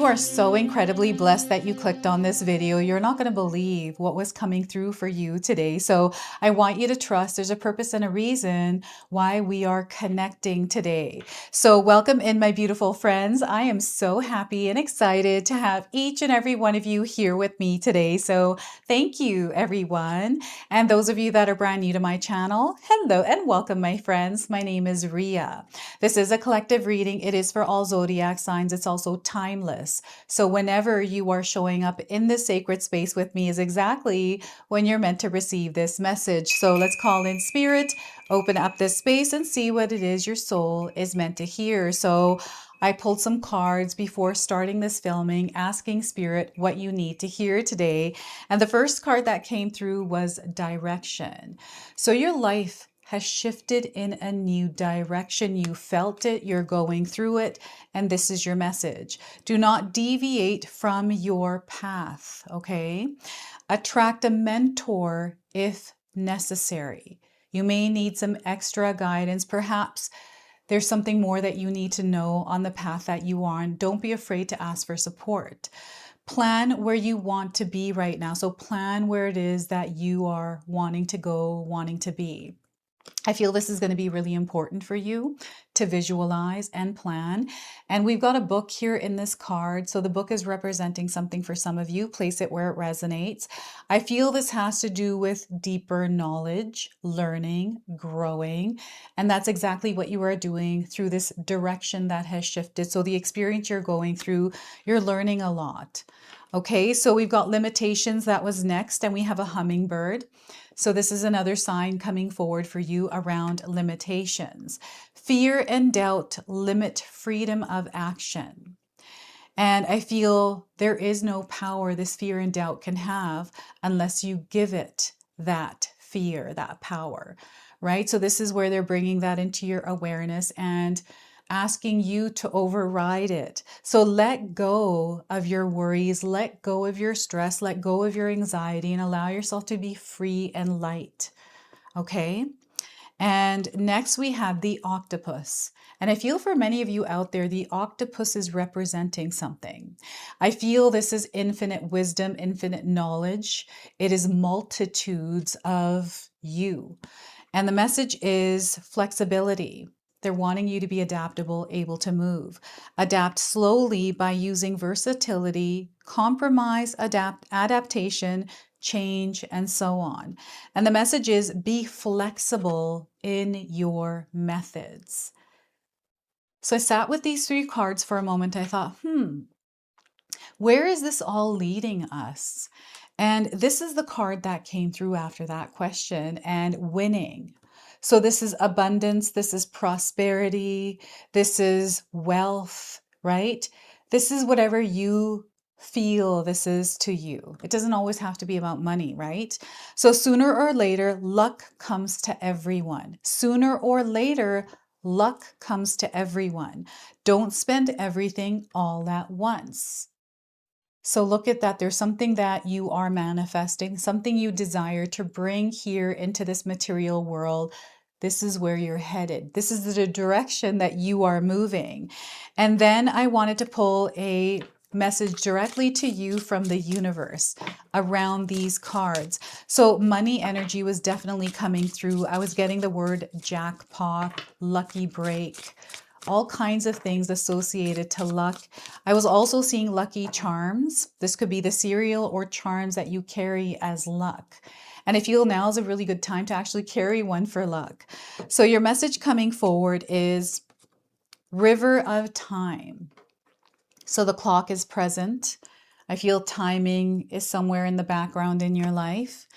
You are so incredibly blessed that you clicked on this video. You're not going to believe what was coming through for you today. So I want you to trust there's a purpose and a reason why we are connecting today. So welcome in, my beautiful friends. I am so happy and excited to have each and every one of you here with me today. So thank you, everyone. And those of you that are brand new to my channel, hello and welcome, my friends. My name is Ria. This is a collective reading. It is for all zodiac signs. It's also timeless. So whenever you are showing up in this sacred space with me is exactly when you're meant to receive this message. So let's call in spirit, open up this space and see what it is your soul is meant to hear. So I pulled some cards before starting this filming, asking spirit what you need to hear today. And the first card that came through was direction. So your life has shifted in a new direction. You felt it, you're going through it, and this is your message. Do not deviate from your path, okay? Attract a mentor if necessary. You may need some extra guidance. Perhaps there's something more that you need to know on the path that you are on. Don't be afraid to ask for support. Plan where you want to be right now. So plan where it is that you are wanting to go, wanting to be. I feel this is going to be really important for you to visualize and plan. And we've got a book here in this card. So the book is representing something for some of you. Place it where it resonates. I feel this has to do with deeper knowledge, learning, growing. And that's exactly what you are doing through this direction that has shifted. So the experience you're going through, you're learning a lot. Okay, so we've got limitations. That was next. And we have a hummingbird. So this is another sign coming forward for you around limitations. Fear and doubt limit freedom of action. And I feel there is no power this fear and doubt can have unless you give it that fear, that power, right? So this is where they're bringing that into your awareness and asking you to override it. So let go of your worries, let go of your stress, let go of your anxiety, and allow yourself to be free and light. Okay? And next we have the octopus. And I feel for many of you out there, the octopus is representing something. I feel this is infinite wisdom, infinite knowledge. It is multitudes of you. And the message is flexibility. They're wanting you to be adaptable, able to move. Adapt slowly by using versatility, compromise, adaptation, change, and so on. And the message is be flexible in your methods. So I sat with these three cards for a moment. I thought, where is this all leading us? And this is the card that came through after that question, and winning. So this is abundance, this is prosperity, this is wealth, right? This is whatever you feel this is to you. It doesn't always have to be about money, right? So sooner or later, luck comes to everyone. Sooner or later, luck comes to everyone. Don't spend everything all at once. So look at that. There's something that you are manifesting, something you desire to bring here into this material world. This is where you're headed. This is the direction that you are moving. And then I wanted to pull a message directly to you from the universe around these cards. So money energy was definitely coming through. I was getting the word jackpot, lucky break, all kinds of things associated to luck. I was also seeing lucky charms. This could be the cereal or charms that you carry as luck. And I feel now is a really good time to actually carry one for luck. So your message coming forward is river of time. So the clock is present. I feel timing is somewhere in the background in your life.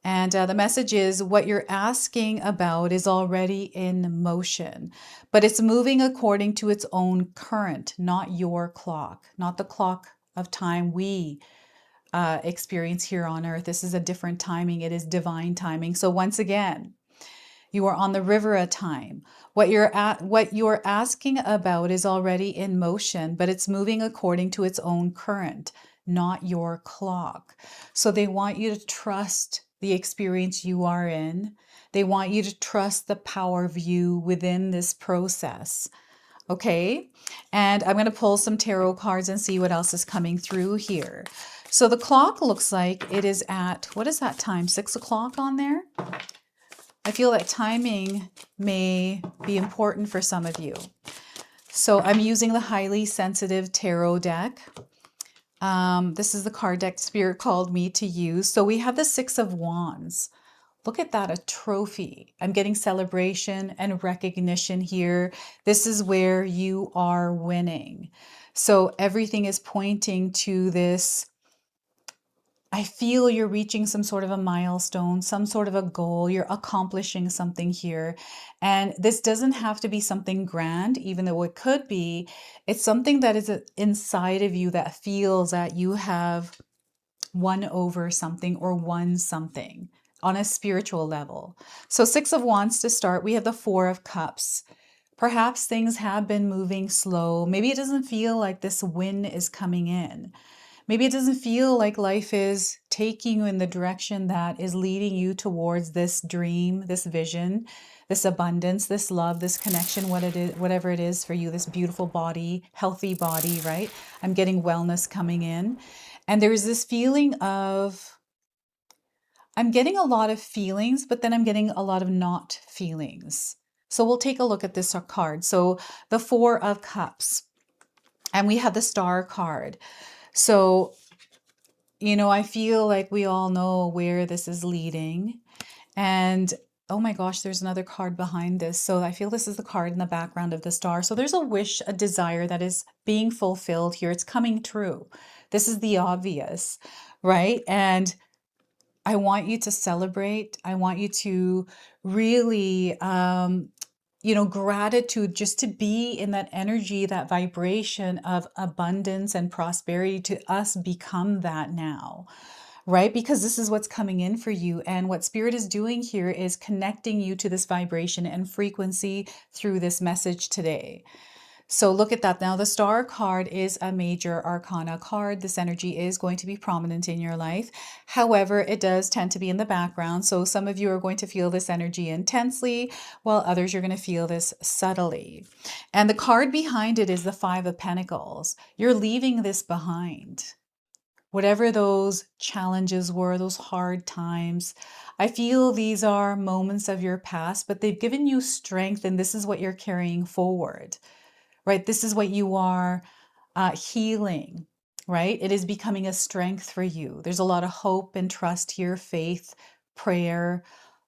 And the message is what you're asking about is already in motion, but it's moving according to its own current, not your clock, not the clock of time we experience here on earth. This is a different timing. It is divine timing. So once again, you are on the river of time. What you're asking about is already in motion, but it's moving according to its own current, not your clock. So they want you to trust the experience you are in. They want you to trust the power of you within this process. Okay, and I'm going to pull some tarot cards and see what else is coming through here. So the clock looks like it is at, what is that time? 6 o'clock on there? I feel that timing may be important for some of you. So I'm using the highly sensitive tarot deck. This is the card deck Spirit called me to use. So we have the Six of Wands. Look at that, a trophy. I'm getting celebration and recognition here. This is where you are winning. So everything is pointing to this. I feel you're reaching some sort of a milestone, some sort of a goal. You're accomplishing something here. And this doesn't have to be something grand, even though it could be. It's something that is inside of you that feels that you have won over something or won something on a spiritual level. So Six of Wands to start, we have the Four of Cups. Perhaps things have been moving slow. Maybe it doesn't feel like this win is coming in. Maybe it doesn't feel like life is taking you in the direction that is leading you towards this dream, this vision, this abundance, this love, this connection, whatever it is for you, this beautiful body, healthy body, right? I'm getting wellness coming in. And there's this feeling of, I'm getting a lot of feelings, but then I'm getting a lot of not feelings. So we'll take a look at this card. So the Four of Cups, and we have the Star card. So, you know, I feel like we all know where this is leading. And oh my gosh, there's another card behind this. So I feel this is the card in the background of the star. So there's a wish, a desire that is being fulfilled here. It's coming true. This is the obvious, right? And I want you to celebrate. I want you to really, you know, gratitude, just to be in that energy, that vibration of abundance and prosperity, to us become that now, right? Because this is what's coming in for you. And what Spirit is doing here is connecting you to this vibration and frequency through this message today. So look at that. Now, the Star card is a major arcana card. This energy is going to be prominent in your life. However, it does tend to be in the background. So some of you are going to feel this energy intensely, while others you're going to feel this subtly. And the card behind it is the Five of Pentacles. You're leaving this behind. Whatever those challenges were, those hard times, I feel these are moments of your past, but they've given you strength, and this is what you're carrying forward. Right? This is what you are healing, right? It is becoming a strength for you. There's a lot of hope and trust here, faith, prayer,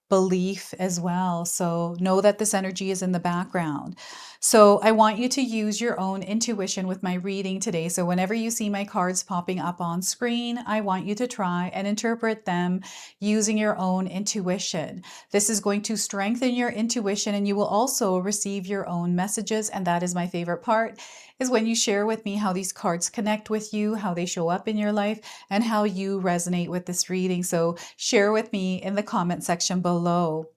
belief as well. So know that this energy is in the background. So I want you to use your own intuition with my reading today. So whenever you see my cards popping up on screen, I want you to try and interpret them using your own intuition. This is going to strengthen your intuition, and you will also receive your own messages. And that is my favorite part, is when you share with me how these cards connect with you, how they show up in your life, and how you resonate with this reading. So share with me in the comment section below.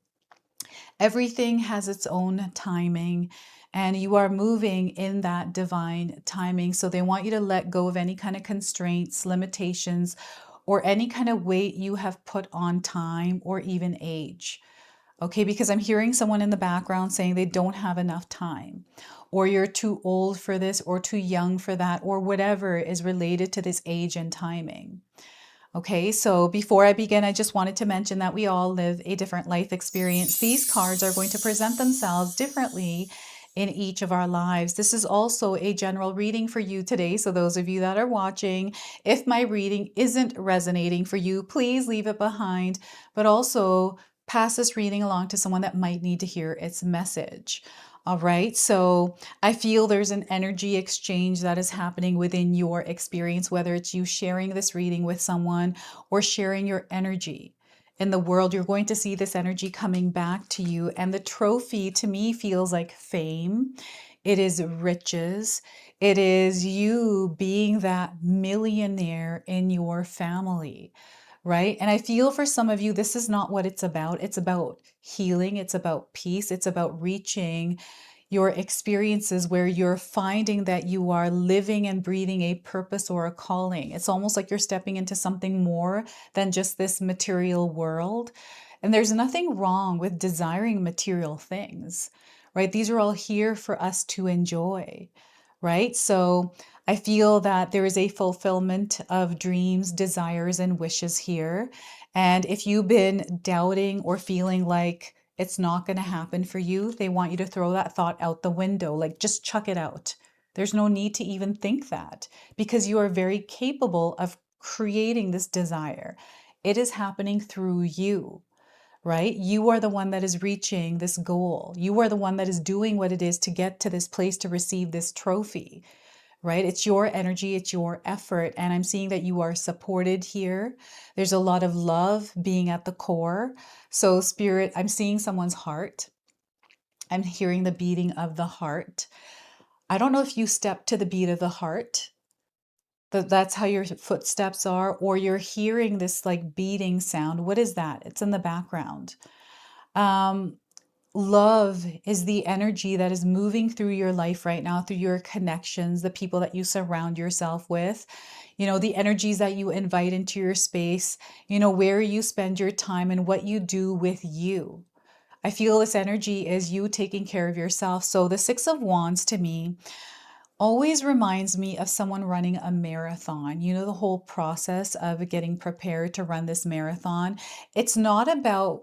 Everything has its own timing, and you are moving in that divine timing. So they want you to let go of any kind of constraints, limitations, or any kind of weight you have put on time or even age. Okay, because I'm hearing someone in the background saying they don't have enough time, or you're too old for this, or too young for that, or whatever is related to this age and timing. Okay, so before I begin, I just wanted to mention that we all live a different life experience. These cards are going to present themselves differently in each of our lives. This is also a general reading for you today. So those of you that are watching, if my reading isn't resonating for you, please leave it behind, but also pass this reading along to someone that might need to hear its message. All right, so I feel there's an energy exchange that is happening within your experience, whether it's you sharing this reading with someone or sharing your energy in the world. You're going to see this energy coming back to you. And the trophy to me feels like fame. It is riches. It is you being that millionaire in your family, right? And I feel for some of you, this is not what it's about. It's about healing. It's about peace. It's about reaching your experiences where you're finding that you are living and breathing a purpose or a calling. It's almost like you're stepping into something more than just this material world. And there's nothing wrong with desiring material things, right? These are all here for us to enjoy, right? So I feel that there is a fulfillment of dreams, desires, and wishes here. And if you've been doubting or feeling like it's not going to happen for you, they want you to throw that thought out the window, like just chuck it out. There's no need to even think that because you are very capable of creating this desire. It is happening through you, right? You are the one that is reaching this goal. You are the one that is doing what it is to get to this place to receive this trophy, right? It's your energy, it's your effort. And I'm seeing that you are supported here. There's a lot of love being at the core. So, Spirit, I'm seeing someone's heart. I'm hearing the beating of the heart. I don't know if you step to the beat of the heart, that's how your footsteps are, or you're hearing this like beating sound. What is that? It's in the background. Um, Love is the energy that is moving through your life right now, through your connections, the people that you surround yourself with, the energies that you invite into your space, where you spend your time and what you do with you. I feel this energy is you taking care of yourself. So the Six of Wands to me always reminds me of someone running a marathon. The whole process of getting prepared to run this marathon. It's not about,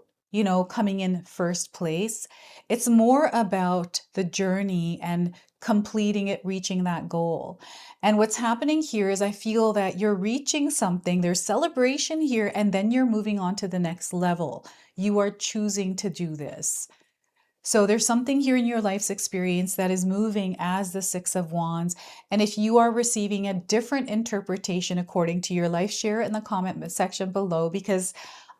coming in first place. It's more about the journey and completing it, reaching that goal. And what's happening here is I feel that you're reaching something, there's celebration here, and then you're moving on to the next level. You are choosing to do this. So there's something here in your life's experience that is moving as the Six of Wands. And if you are receiving a different interpretation according to your life, share it in the comment section below, because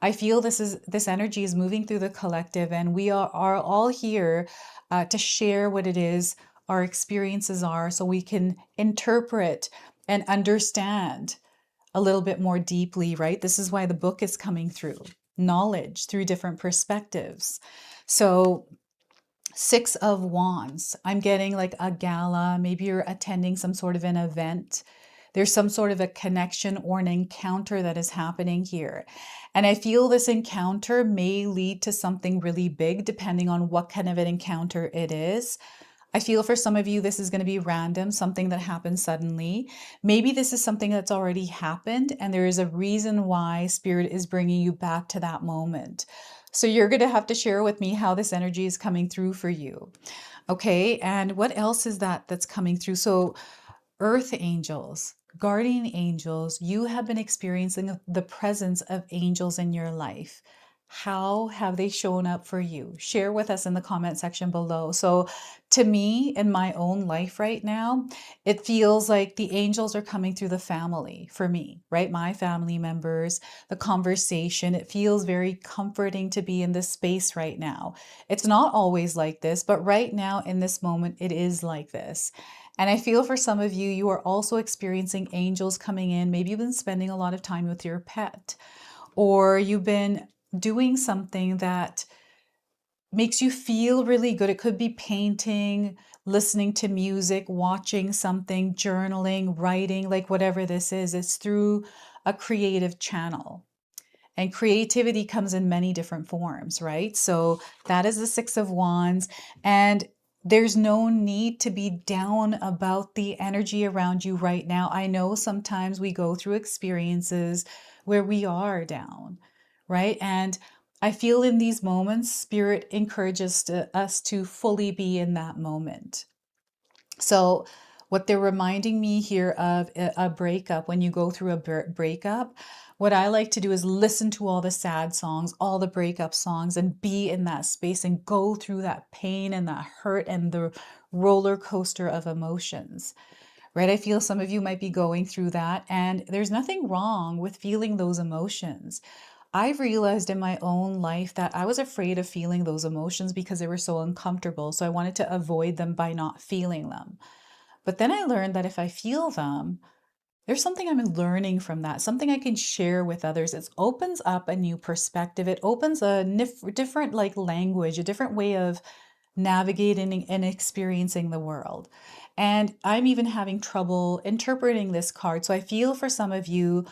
I feel this energy is moving through the collective, and we are all here to share what it is our experiences are, so we can interpret and understand a little bit more deeply, right? This is why the book is coming through knowledge through different perspectives. So Six of Wands. I'm getting like a gala. Maybe you're attending some sort of an event. There's some sort of a connection or an encounter that is happening here. And I feel this encounter may lead to something really big, depending on what kind of an encounter it is. I feel for some of you, this is going to be random, something that happens suddenly. Maybe this is something that's already happened, and there is a reason why Spirit is bringing you back to that moment. So you're going to have to share with me how this energy is coming through for you. Okay, and what else is that's coming through? So Earth angels, guardian angels, you have been experiencing the presence of angels in your life. How have they shown up for you? Share with us in the comment section below. So, to me, in my own life right now, it feels like the angels are coming through the family for me, right? My family members, the conversation. It feels very comforting to be in this space right now. It's not always like this, but right now in this moment, it is like this. And I feel for some of you, you are also experiencing angels coming in. Maybe you've been spending a lot of time with your pet, or you've been doing something that makes you feel really good. It could be painting, listening to music, watching something, journaling, writing, like whatever this is. It's through a creative channel. And creativity comes in many different forms, right? So that is the Six of Wands. And there's no need to be down about the energy around you right now. I know sometimes we go through experiences where we are down, right? And I feel in these moments, Spirit encourages us to fully be in that moment. So what they're reminding me here of a breakup, when you go through a breakup, what I like to do is listen to all the sad songs, all the breakup songs, and be in that space and go through that pain and that hurt and the roller coaster of emotions, right? I feel some of you might be going through that, and there's nothing wrong with feeling those emotions. I've realized in my own life that I was afraid of feeling those emotions because they were so uncomfortable. So I wanted to avoid them by not feeling them. But then I learned that if I feel them, there's something I'm learning from that, something I can share with others. It opens up a new perspective. It opens a different like language, a different way of navigating and experiencing the world. And I'm even having trouble interpreting this card. So I feel for some of you,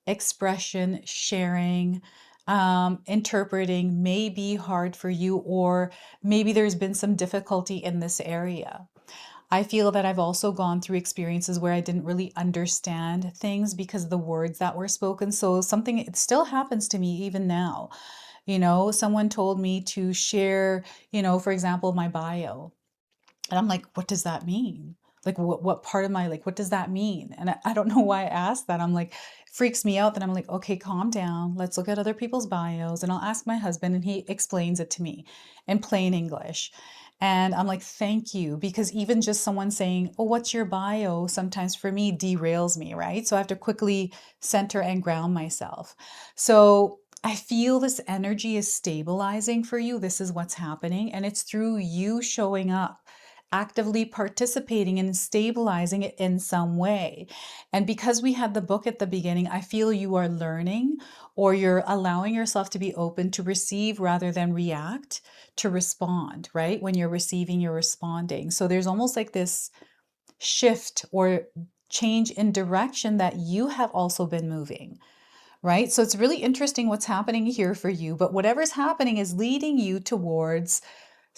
expression, sharing, interpreting may be hard for you, or maybe there's been some difficulty in this area. I feel that I've also gone through experiences where I didn't really understand things because of the words that were spoken. So something, it still happens to me even now. You know, someone told me to share, for example, my bio. And I'm like, what does that mean? Like, what part of my, like, what does that mean? And I don't know why I asked that. I'm like, freaks me out. Then I'm like, okay, calm down. Let's look at other people's bios. And I'll ask my husband, and he explains it to me in plain English. And I'm like, thank you. Because even just someone saying, oh, what's your bio? Sometimes for me derails me, right? So I have to quickly center and ground myself. So I feel this energy is stabilizing for you. This is what's happening. And it's through you showing up, actively participating and stabilizing it in some way. And because we had the book at the beginning, I feel you are learning, or you're allowing yourself to be open to receive rather than react, to respond, right? When you're receiving, you're responding. So there's almost like this shift or change in direction that you have also been moving, right? So it's really interesting what's happening here for you, but whatever's happening is leading you towards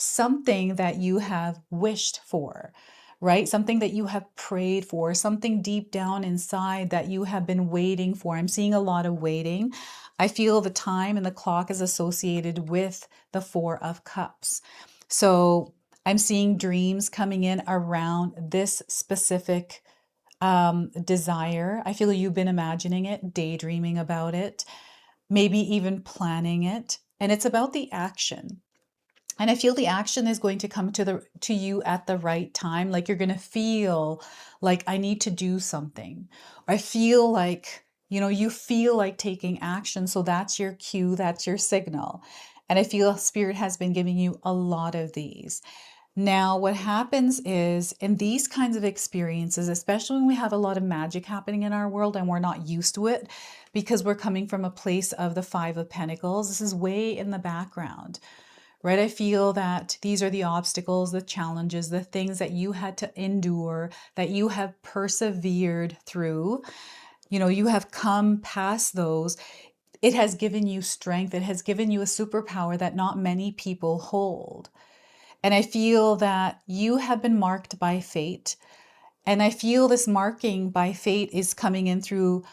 something that you have wished for, right? Something that you have prayed for, something deep down inside that you have been waiting for. I'm seeing a lot of waiting. I feel the time and the clock is associated with the Four of Cups. So I'm seeing dreams coming in around this specific desire. I feel you've been imagining it, daydreaming about it, maybe even planning it. And it's about the action. And I feel the action is going to come to you at the right time. Like you're going to feel like I need to do something. I feel like, you feel like taking action. So that's your cue, that's your signal. And I feel Spirit has been giving you a lot of these. Now, what happens is in these kinds of experiences, especially when we have a lot of magic happening in our world and we're not used to it because we're coming from a place of the Five of Pentacles, this is way in the background. Right? I feel that these are the obstacles, the challenges, the things that you had to endure, that you have persevered through. You have come past those. It has given you strength. It has given you a superpower that not many people hold. And I feel that you have been marked by fate. And I feel this marking by fate is coming in through,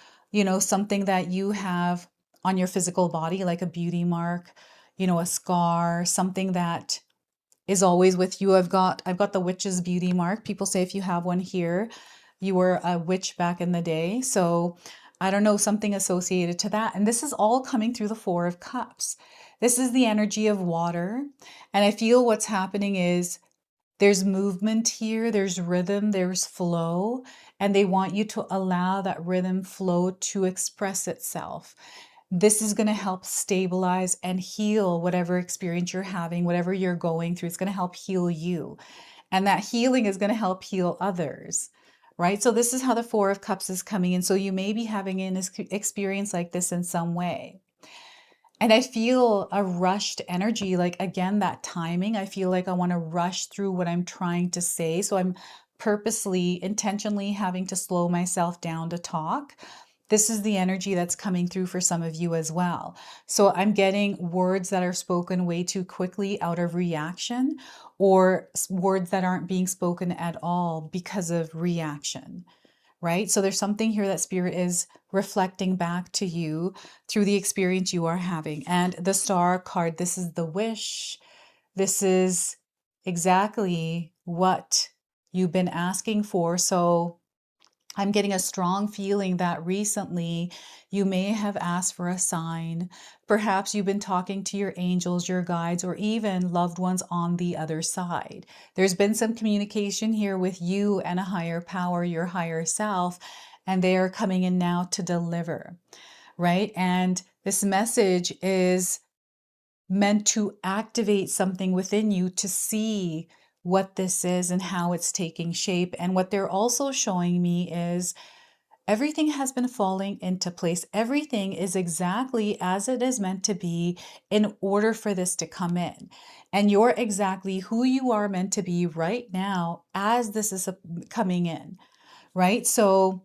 something that you have on your physical body, like a beauty mark, a scar, something that is always with you. I've got the witch's beauty mark. People say if you have one here, you were a witch back in the day. So I don't know, something associated to that. And this is all coming through the Four of Cups. This is the energy of water. And I feel what's happening is there's movement here, there's rhythm, there's flow, and they want you to allow that rhythm flow to express itself. This is going to help stabilize and heal whatever experience you're having, whatever you're going through. It's going to help heal you. And that healing is going to help heal others, right? So this is how the Four of Cups is coming in. So you may be having an experience like this in some way. And I feel a rushed energy, like again, that timing. I feel like I want to rush through what I'm trying to say. So I'm purposely, intentionally having to slow myself down to talk. This is the energy that's coming through for some of you as well. So I'm getting words that are spoken way too quickly out of reaction, or words that aren't being spoken at all because of reaction, right? So there's something here that Spirit is reflecting back to you through the experience you are having. And the Star card, this is the wish. This is exactly what you've been asking for. So I'm getting a strong feeling that recently you may have asked for a sign. Perhaps you've been talking to your angels, your guides, or even loved ones on the other side. There's been some communication here with you and a higher power, your higher self, and they are coming in now to deliver, right? And this message is meant to activate something within you to see what this is and how it's taking shape. And what they're also showing me is everything has been falling into place. Everything is exactly as it is meant to be in order for this to come in. And you're exactly who you are meant to be right now as this is coming in, right? So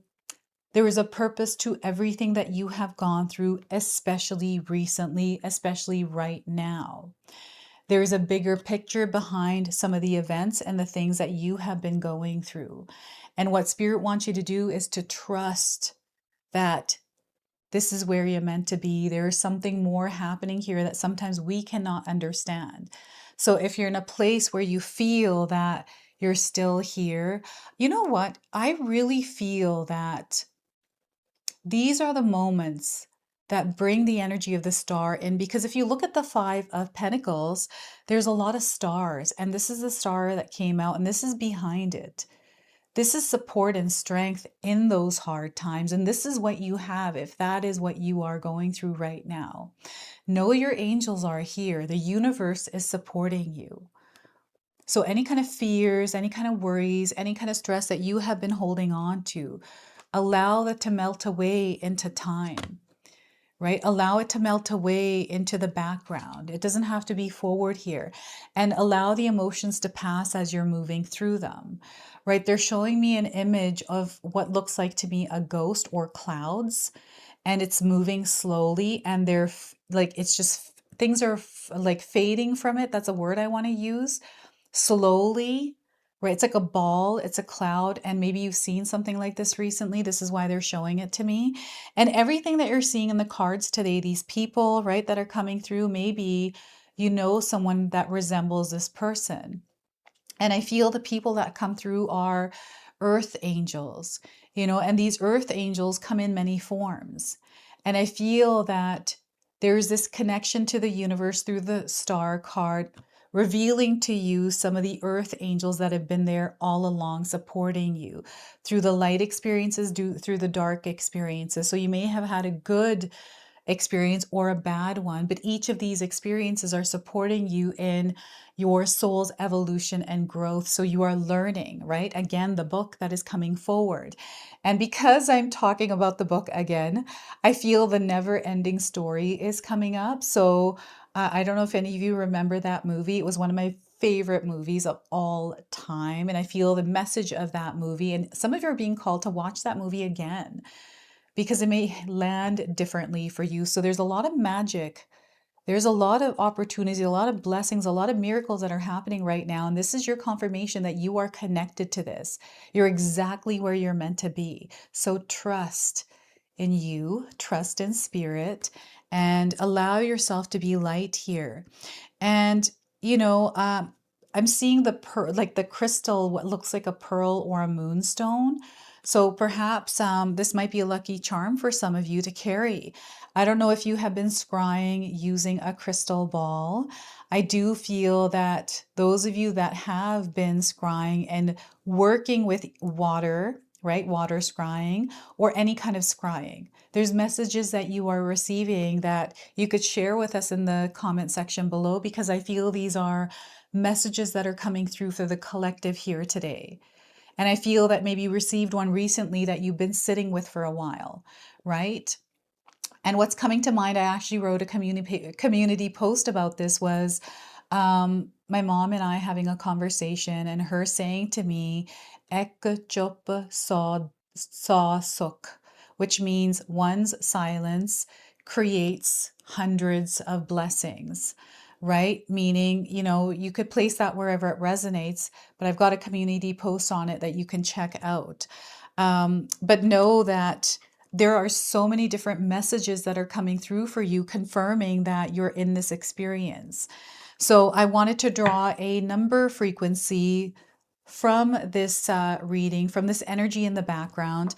There is a purpose to everything that you have gone through, especially recently, especially right now. There is a bigger picture behind some of the events and the things that you have been going through. And what Spirit wants you to do is to trust that this is where you're meant to be. There is something more happening here that sometimes we cannot understand. So if you're in a place where you feel that you're still here, you know what? I really feel that these are the moments that bring the energy of the star in, because if you look at the Five of Pentacles, there's a lot of stars, and this is the star that came out, and this is behind it. This is support and strength in those hard times, and this is what you have if that is what you are going through right now. Know your angels are here. The universe is supporting you. So any kind of fears, any kind of worries, any kind of stress that you have been holding on to, allow that to melt away into time, right? Allow it to melt away into the background. It doesn't have to be forward here. And allow the emotions to pass as you're moving through them, right? They're showing me an image of what looks like to me a ghost or clouds, and it's moving slowly, and like, it's just, things are like fading from it. That's a word I want to use. Slowly, right? It's like a ball, it's a cloud, and maybe you've seen something like this recently. This is why they're showing it to me. And everything that you're seeing in the cards today, these people, right, that are coming through, maybe you know someone that resembles this person. And I feel the people that come through are earth angels, and these earth angels come in many forms. And I feel that there's this connection to the universe through the star card, revealing to you some of the earth angels that have been there all along, supporting you through the light experiences, through the dark experiences. So you may have had a good experience or a bad one, but each of these experiences are supporting you in your soul's evolution and growth. So you are learning, right? Again, the book that is coming forward. And because I'm talking about the book again, I feel the never ending story is coming up. So I don't know if any of you remember that movie. It was one of my favorite movies of all time. And I feel the message of that movie, and some of you are being called to watch that movie again, because it may land differently for you. So there's a lot of magic. There's a lot of opportunities, a lot of blessings, a lot of miracles that are happening right now. And this is your confirmation that you are connected to this. You're exactly where you're meant to be. So trust in you, trust in spirit, and allow yourself to be light here. And, I'm seeing like the crystal, what looks like a pearl or a moonstone. So perhaps this might be a lucky charm for some of you to carry. I don't know if you have been scrying using a crystal ball. I do feel that those of you that have been scrying and working with water, right? Water scrying or any kind of scrying, there's messages that you are receiving that you could share with us in the comment section below, because I feel these are messages that are coming through for the collective here today. And I feel that maybe you received one recently that you've been sitting with for a while, right? And what's coming to mind, I actually wrote a community post about this, was my mom and I having a conversation, and her saying to me, "Ek chup sa suk," which means one's silence creates hundreds of blessings, right? Meaning, you could place that wherever it resonates, but I've got a community post on it that you can check out. But know that there are so many different messages that are coming through for you, confirming that you're in this experience. So I wanted to draw a number frequency from this reading, from this energy in the background,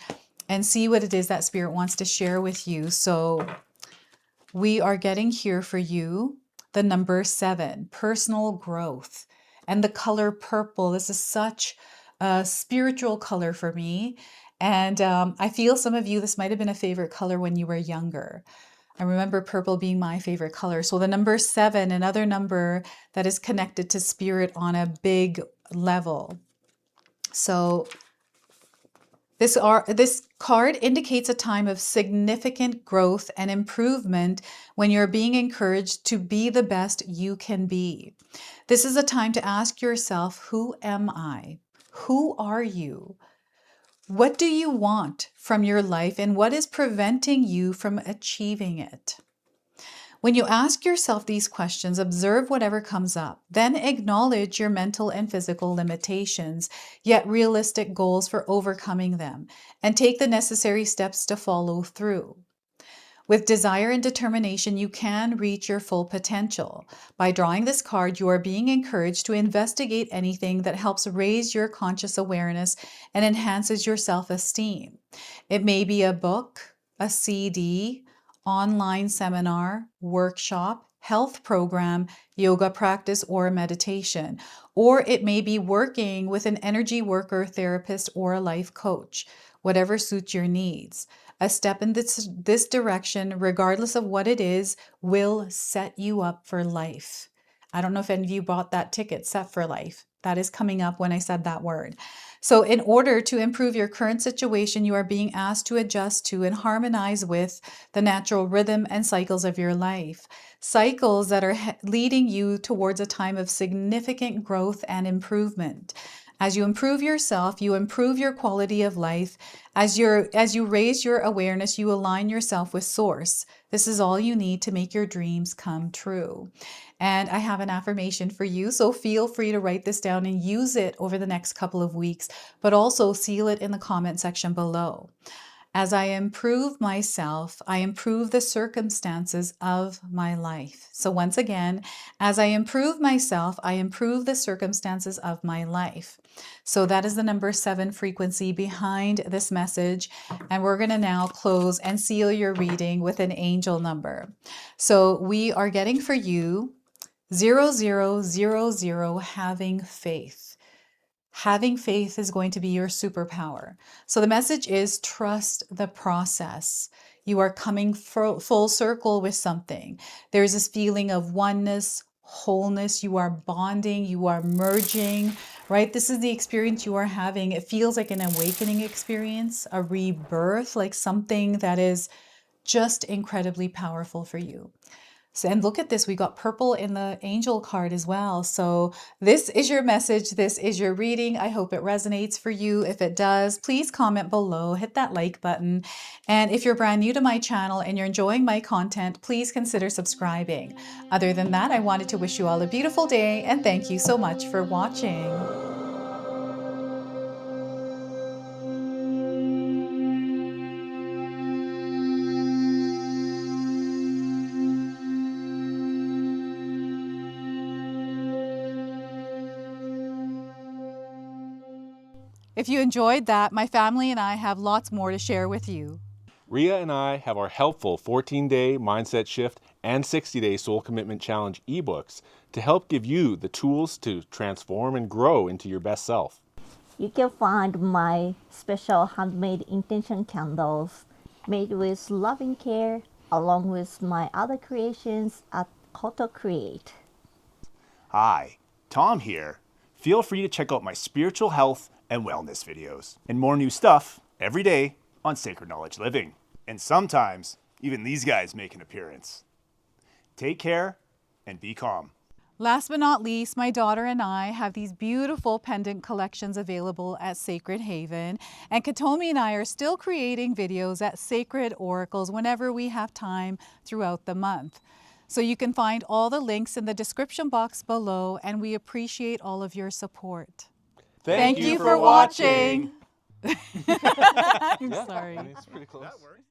and see what it is that Spirit wants to share with you. So we are getting here for you the number 7, personal growth, and the color purple. This is such a spiritual color for me. And I feel some of you, this might have been a favorite color when you were younger. I remember purple being my favorite color. So the number 7, another number that is connected to spirit on a big level. So this card indicates a time of significant growth and improvement when you're being encouraged to be the best you can be. This is a time to ask yourself, who am I? Who are you? What do you want from your life and what is preventing you from achieving it? When you ask yourself these questions, observe whatever comes up, then acknowledge your mental and physical limitations, yet realistic goals for overcoming them, and take the necessary steps to follow through. With desire and determination, you can reach your full potential. By drawing this card, you are being encouraged to investigate anything that helps raise your conscious awareness and enhances your self-esteem. It may be a book, a CD, online seminar, workshop, health program, yoga practice, or meditation. Or it may be working with an energy worker, therapist, or a life coach, whatever suits your needs. A step in this direction, regardless of what it is, will set you up for life. I don't know if any of you bought that ticket, Set for Life. That is coming up when I said that word. So in order to improve your current situation, you are being asked to adjust to and harmonize with the natural rhythm and cycles of your life. Cycles that are leading you towards a time of significant growth and improvement. As you improve yourself, you improve your quality of life. As you raise your awareness, you align yourself with Source. This is all you need to make your dreams come true. And I have an affirmation for you, so feel free to write this down and use it over the next couple of weeks, but also seal it in the comment section below. As I improve myself, I improve the circumstances of my life. So once again, as I improve myself, I improve the circumstances of my life. So that is the number 7 frequency behind this message. And we're going to now close and seal your reading with an angel number. So we are getting for you 0000, having faith. Having faith is going to be your superpower. So the message is trust the process. You are coming full circle with something. There's this feeling of oneness, wholeness. You are bonding, you are merging, right? This is the experience you are having. It feels like an awakening experience, a rebirth, like something that is just incredibly powerful for you. So, and look at this, we got purple in the angel card as well. So this is your message. This is your reading. I hope it resonates for you. If it does, please comment below, hit that like button. And if you're brand new to my channel and you're enjoying my content, please consider subscribing. Other than that, I wanted to wish you all a beautiful day and thank you so much for watching. If you enjoyed that, my family and I have lots more to share with you. Ria and I have our helpful 14-day mindset shift and 60-day soul commitment challenge ebooks to help give you the tools to transform and grow into your best self. You can find my special handmade intention candles made with loving care along with my other creations at Koto Create. Hi, Tom here. Feel free to check out my spiritual health and wellness videos and more new stuff every day on Sacred Knowledge Living. And sometimes even these guys make an appearance. Take care and be calm. Last but not least, my daughter and I have these beautiful pendant collections available at Sacred Haven. And Katomi and I are still creating videos at Sacred Oracles whenever we have time throughout the month. So you can find all the links in the description box below, and we appreciate all of your support. Thank you for watching. I'm sorry. It's pretty close.